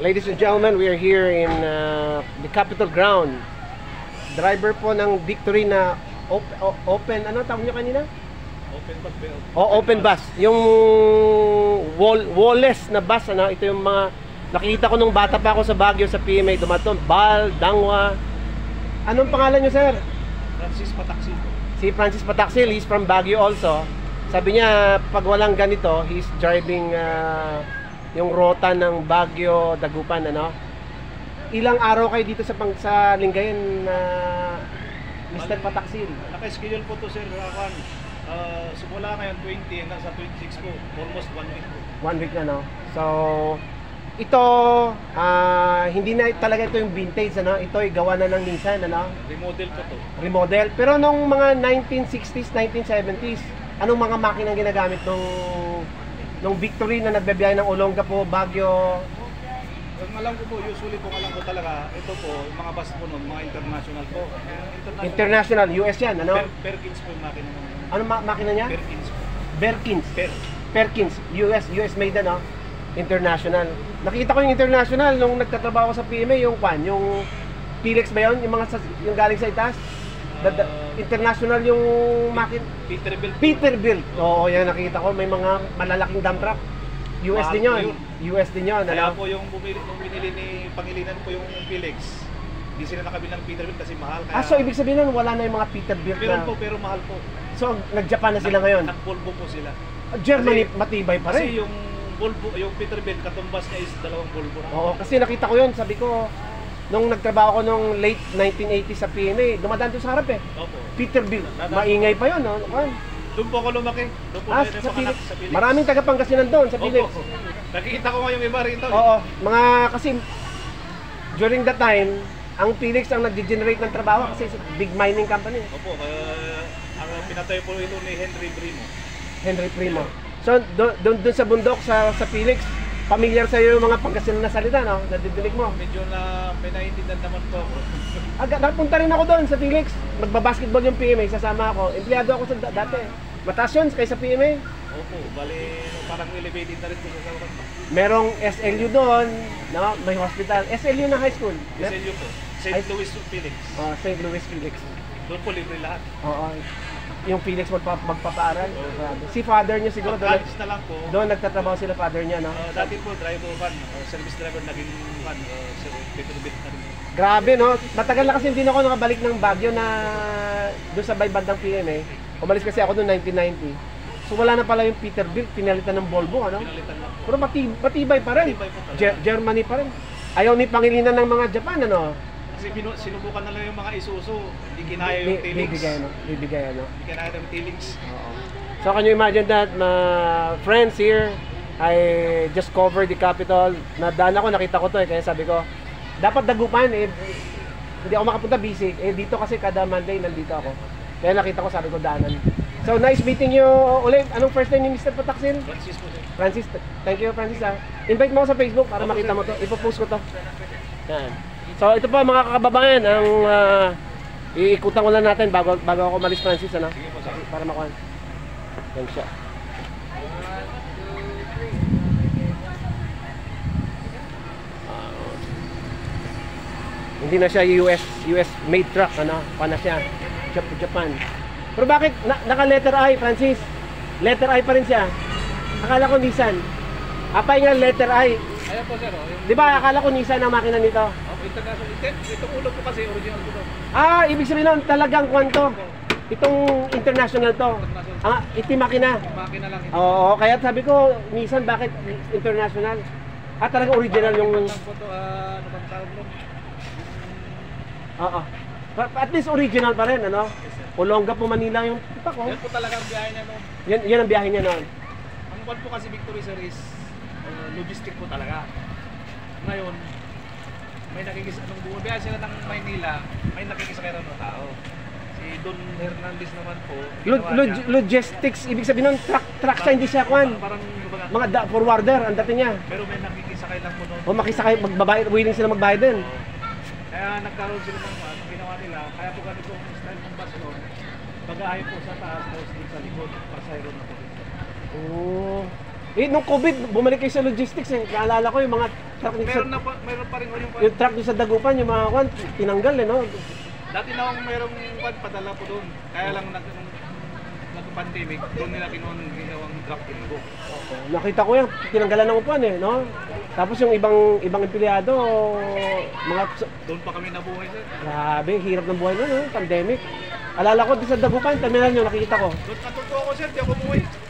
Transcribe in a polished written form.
Ladies and gentlemen, we are here in the Capitol ground. Driver po ng Victory na open, ano tawag nyo kanina? Open bus. Open bus. Yung wall-less na bus, ano? Ito yung mga nakikita ko nung bata pa ako sa Baguio sa PMA, dumaton, Bal, Dangwa. Anong pangalan nyo, sir? Francis Pataxil. Si Francis Pataxil, he's from Baguio also. Sabi niya, pag walang ganito, he's driving yung rota ng Baguio, Dagupan, ano? Ilang araw kayo dito sa Lingayen, Mr. Pataxil? Naka-schedule po to, sir. Simula ngayon 20 hanggang sa 26 po. Almost 1 week po. 1 week na, no? So, ito, hindi na talaga ito yung vintage, ano? Ito ay gawa na ng Nissan, ano? Remodel po to. Remodel. Pero nung mga 1960s, 1970s, anong mga makinang ginagamit nung Victory na nagbibiyahe ng Olongapo, Baguio? Ang alam ko po, usually po alam ko talaga, ito po, yung mga bus po nun, mga international po. International, US yan, ano? Perkins po yung makina nun. Anong makina niya? Perkins po. Perkins. Per. Perkins, US made, ano? International. Nakita ko yung international nung nagtatrabaho sa PMA, yung Pilex ba yun? Yung galing sa itaas? International yung Peterbilt. Peterbilt. Oo, yan nakita ko. May mga malalaking dump truck. US din yun. US din yun. Kaya Ano? po yung binili ni Pangilinan po yung Pilex. Hindi sila nakabili ng Peterbilt kasi mahal. Kaya... So ibig sabihin nun, wala na yung mga Peterbilt Meron na... po, pero mahal po. So nag-Japan na sila ngayon. Nag-Volvo po sila. Germany, matibay pa Kasi rin. yung Volvo, yung Peterbilt, katumbas niya is dalawang Volvo. Oo, kasi nakita ko yun. Sabi ko, nung nagtrabaho ko nung late 1980s sa PMA, dumadaan doon sa harap eh. Opo. Peterbilt. Maingay pa yun, no? Doon po ako lumaki. Doon po Ah, tayo sa napanganak Pilex. sa Pilex. Maraming taga-Pangasinan doon sa Pilex. Opo. Nakikita ko nga yung iba rito. Oo, mga kasi during that time, ang Pilex ang nag-generate ng trabaho kasi big mining company. Opo, ang pinatay po ito ni Henry Primo. Henry Primo. So doon sa bundok sa Pilex, familiar sa iyo yung mga Pangasinan na salita, no? Nadidinig mo. Medyo na may naiintindihan naman po ako. Napunta rin ako doon sa Pilex. Magbabasketball yung PMA, sasama ako. Empleyado ako sa dati. Mataas yun kaysa PMA. Opo, bali parang elevated na rin po sa utak. Merong SLU doon, no? May hospital. SLU na high school. SLU po, St. Louis Felix. St. Louis Felix. Doon po libre lahat. Oo. Yung Felix magpapaaral. Si father niya siguro doon. College na lang po. Doon nagtatrabaho sila father niya, no? Dati po driver van, service driver naging van, Peterbilt na rin. Grabe, no? Matagal na kasi hindi na ako nakabalik ng Baguio na doon sa bandang PMA. Umalis kasi ako noong 1990. So wala na pala yung Peterbilt, pinalitan ng Volvo, ano? Pinalitan lang. Pero matibay pa rin. Matibay po talaga. Germany pa rin. Ayaw ni Pangilinan ng mga Japan, ano? Kasi sinubukan na lang yung mga Isuzu, hindi kinaya yung tailings. Bibigay, ano? Hindi kinaya yung tailings. Oo. So can you imagine that, my friends here, I just covered the Capitol. Nadaan ako, nakita ko to eh, kaya sabi ko, dapat Dagupan eh, hindi ako makapunta busy. Eh dito kasi kada Monday nandito ako. Kaya nakita ko, sabi ko daanan. So nice meeting you ulit. Anong first name ni Mr. Pataxil? Francis po. Francis, thank you Francis ha. Invite mo ako sa Facebook para makita mo to. Ipopost ko to. Yan. So ito po mga kababayan, ang iikutan ko lang natin bago ako umalis, Francis, ano? Sige po, sige. Para makuha. Yan siya. Hindi na siya US made truck, ano? Pana siya. Japan. Pero bakit naka letter I, Francis? Letter I pa rin siya. Akala ko Nissan. Apay nga letter I. Ayan po sir, yung... Di ba akala ko Nissan ang makina nito? International intent, itong ulo po kasi original po to. Ibig sabihin nun, talagang kwanto. Itong international to. Itim makina. Makina lang. Oo, kaya sabi ko, Nissan bakit international? Talagang original yung... Lang po to, ano bang tawag mo? Oo. At least original pa rin, ano? Olongapo, Manila yung ipak ko. Yan po talaga ang biyahe niya no. Yan ang biyahe niya noon. Ang one po kasi Victory sir is logistic po talaga. Ngayon, may nung bumabiyahe sila ng Maynila, may nakikisakay rin ng tao. Si Don Hernandez naman po, Logistics, ibig sabihin nun, truck siya, hindi siya kwan. Parang Mga forwarder, ang dating niya. pero may nakikisakay lang po noon. O makisakay, willing sila magbayad din. Kaya nagkaroon sila ng ginawa nila, kaya po ganito ang style ng bus noon. Bagahe po sa taas, tapos dito sa likod, pasayro na po. Oo. Eh, nung COVID, bumalik kayo sa logistics eh. Naalala ko yung mga truck sa, Meron pa rin ho yung truck sa Dagupan, yung mga kwan, tinanggal eh, no? Dati na akong merong padala po doon. Kaya lang nag-pandemic, doon nila ginawang drop in-go. Nakita ko yan, tinanggalan ng upuan eh, no? Tapos yung ibang empleyado, mga... Doon pa kami nabuhay, sir. Grabe, hirap ng buhay nun, no? Pandemic. Alala ko, di sa Dagupan, terminal nyo, nakikita ko. Doon katotoo ko, sir, di ako umuwi.